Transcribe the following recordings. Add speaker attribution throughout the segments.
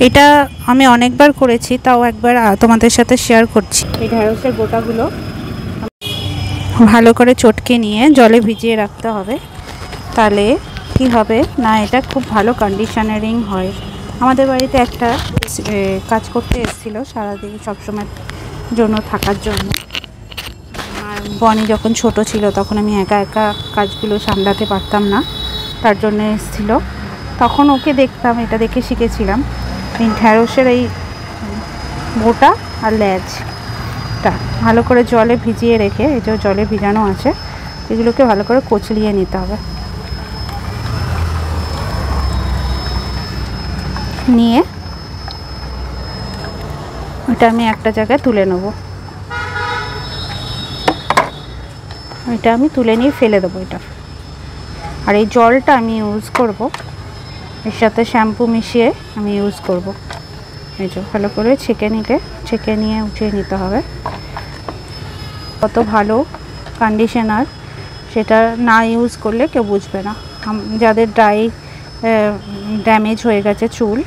Speaker 1: এটা আমি অনেকবার করেছি, তাও একবার তোমাদের সাথে শেয়ার করছি। এই ঢ্যাঁড়সের গোটাগুলো ভালো করে চটকে নিয়ে জলে ভিজিয়ে রাখতে হবে। তাহলে কি হবে না, এটা খুব ভালো কন্ডিশনারিং হয়। আমাদের বাড়িতে একটা কাজ করতে এসেছিল সারাদিন সবসময় জন্য থাকার জন্য। আর বনি যখন ছোট ছিল তখন আমি একা একা কাজগুলো সামলাতে পারতাম না, তার জন্য এসেছিল। তখন ওকে দেখতাম, এটা দেখে শিখেছিলাম। এই ঢ্যাঁড়সের এই গোটা আর লেজটা ভালো করে জলে ভিজিয়ে রেখে, এই যে জলে ভিজানো আছে, এগুলোকে ভালো করে কচলিয়ে নিতে হবে। নিয়ে ওটা আমি একটা জায়গায় তুলে নেব। এটা আমি তুলে নিয়ে ফেলে দেবো এটা। আর এই জলটা আমি ইউজ করব, এর সাথে শ্যাম্পু মিশিয়ে আমি ইউজ করব। এই যে ভালো করে ছেঁকে নিয়ে উঠিয়ে নিতে হবে। কত ভালো কন্ডিশনার, সেটা না ইউজ করলে কেউ বুঝবে না। যাদের ড্যামেজ হয়ে গেছে চুল,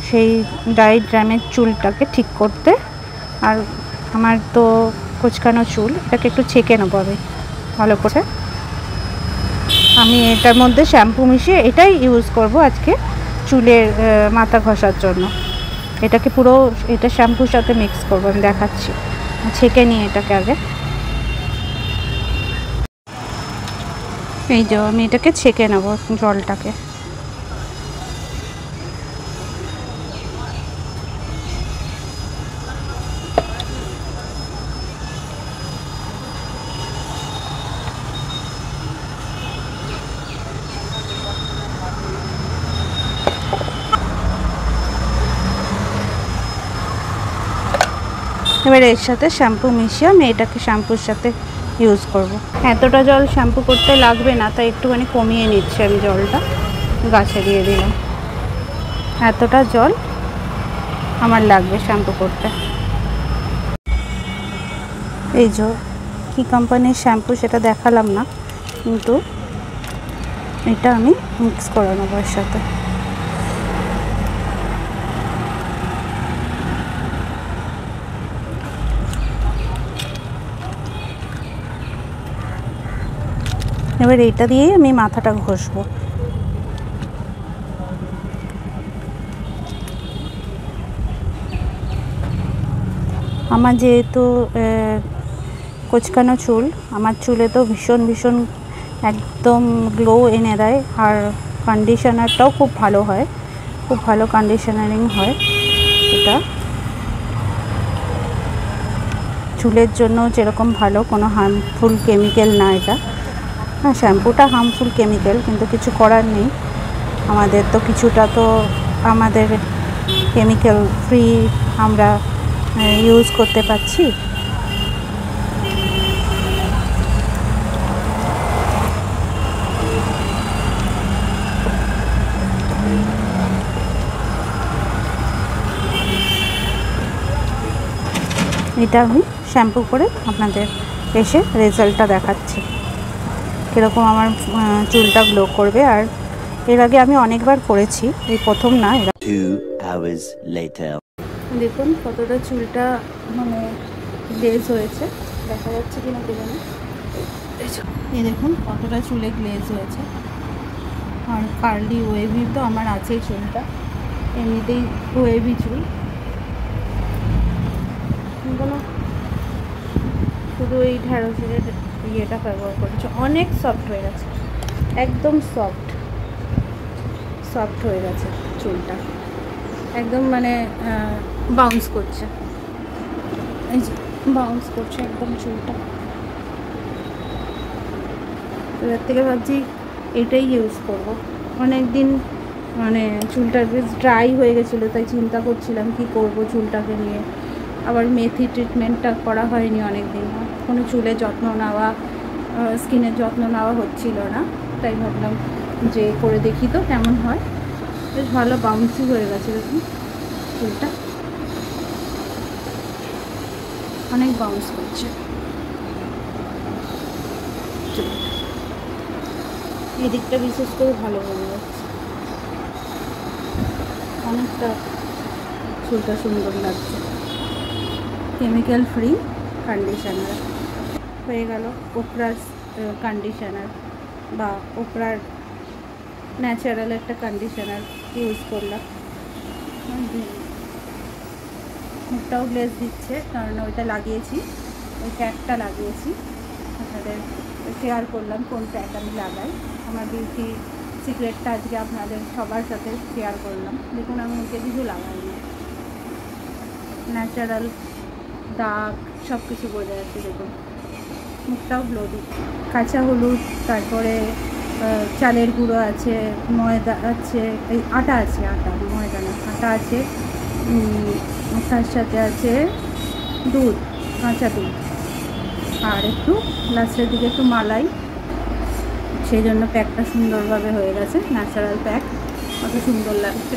Speaker 1: সেই ড্যামেজ চুলটাকে ঠিক করতে, আর আমার তো কোঁচকানো চুল, এটাকে একটু ছেঁকে নেবো আমি ভালো করে। আমি এটার মধ্যে শ্যাম্পু মিশিয়ে এটাই ইউজ করব আজকে চুলের মাথা ঘষার জন্য। এটাকে পুরো এটা শ্যাম্পুর সাথে মিক্স করবো, আমি দেখাচ্ছি। ছেঁকে নিয়ে এটাকে আগে, এই যে আমি এটাকে ছেঁকে নেব জলটাকে। এবার এর সাথে শ্যাম্পু মিশিয়ে আমি এটাকে শ্যাম্পুর সাথে ইউজ করব। এতটা জল শ্যাম্পু করতে লাগবে না, তাই একটুখানি কমিয়ে নিচ্ছি আমি জলটা, গাছে দিয়ে দিলাম। এতটা জল আমার লাগবে শ্যাম্পু করতে। এই যে কী কোম্পানির শ্যাম্পু সেটা দেখালাম না, কিন্তু এটা আমি মিক্স করে নেবো এর সাথে। এবার এইটা দিয়েই আমি মাথাটা ঘষবো। আমার যেহেতু কোঁচকানো চুল, আমার চুলে তো ভীষণ ভীষণ একদম গ্লো এনে দেয়, আর কন্ডিশনারটাও খুব ভালো হয়, খুব ভালো কন্ডিশনারিং হয়। এটা চুলের জন্য যেরকম ভালো, কোনো হার্মফুল কেমিক্যাল না এটা। হ্যাঁ, শ্যাম্পুটা হার্মফুল কেমিক্যাল, কিন্তু কিছু করার নেই। আমাদের তো কিছুটা তো আমাদের কেমিক্যাল ফ্রি আমরা ইউজ করতে পারছি। এটা আমি শ্যাম্পু করে আপনাদের এসে রেজাল্টটা দেখাচ্ছি, কীরকম আমার চুলটা গ্লো করবে। আর এর আগে আমি অনেকবার করেছি, এই প্রথম না।
Speaker 2: 2 hours later
Speaker 1: দেখুন কতটা চুলটা মানে গ্লেজ হয়েছে, দেখা যাচ্ছে কিনা কে জানে। এই দেখুন কতটা চুলে গ্লেজ হয়েছে। আর কার্লি ওয়েভি তো আমার আছেই চুলটা, এমনিতেই ওয়েভি চুল। শুধু এই ঢ্যাঁড়সের ইয়েটা ব্যবহার করেছে, অনেক সফট হয়ে গেছে, একদম সফট হয়ে গেছে চুলটা, একদম মানে বাউন্স করছে। এই যে বাউন্স করছে একদম চুলটা। এবার থেকে ভাবছি এটাই ইউজ করব। অনেক দিন মানে চুলটা বেশ ড্রাই হয়ে গেছিলো, তাই চিন্তা করছিলাম কি করব চুলটাকে নিয়ে। আবার মেথি ট্রিটমেন্টটা করা হয়নি অনেক দিন, কোনো চুলের যত্ন নেওয়া, স্কিনের যত্ন নেওয়া হচ্ছিল না, তাই ভাবলাম যে করে দেখি তো কেমন হয়। বেশ ভালো বাউন্সি হয়ে গেছে দেখুন চুলটা, অনেক বাউন্স করছে। এদিকটা বিশেষ করে ভালো হয়ে যাচ্ছে, অনেকটা চুলটা সুন্দর লাগছে। কেমিক্যাল ফ্রি কন্ডিশনার হয়ে গেল। ওপরার কন্ডিশনার বা ওপরার ন্যাচারাল একটা কন্ডিশনার ইউজ করলাম। মুখটাও গ্লেজ দিচ্ছে, কারণ ওইটা লাগিয়েছি, ওই প্যাকটা লাগিয়েছি। আপনাদের শেয়ার করলাম কোন প্যাক আমি লাগাই। আমার বিউটি সিক্রেটটা আজকে আপনাদের সবার সাথে শেয়ার করলাম। দেখুন আমি মুখে কিছু লাগাইনি, ন্যাচারাল দাগ সব কিছু বোঝা যাচ্ছে। দেখুন মুখটাও গ্লো দিচ্ছে। কাঁচা হলুদ, তারপরে চালের গুঁড়ো আছে, ময়দা আছে, এই আটা আছে, আটা ময়দা না, আটা আছে, তার সাথে আছে দুধ, কাঁচা দুধ, আর একটু লাস্টের দিকে একটু মালাই। সেই জন্য প্যাকটা সুন্দরভাবে হয়ে গেছে, ন্যাচারাল প্যাক, কত সুন্দর লাগছে।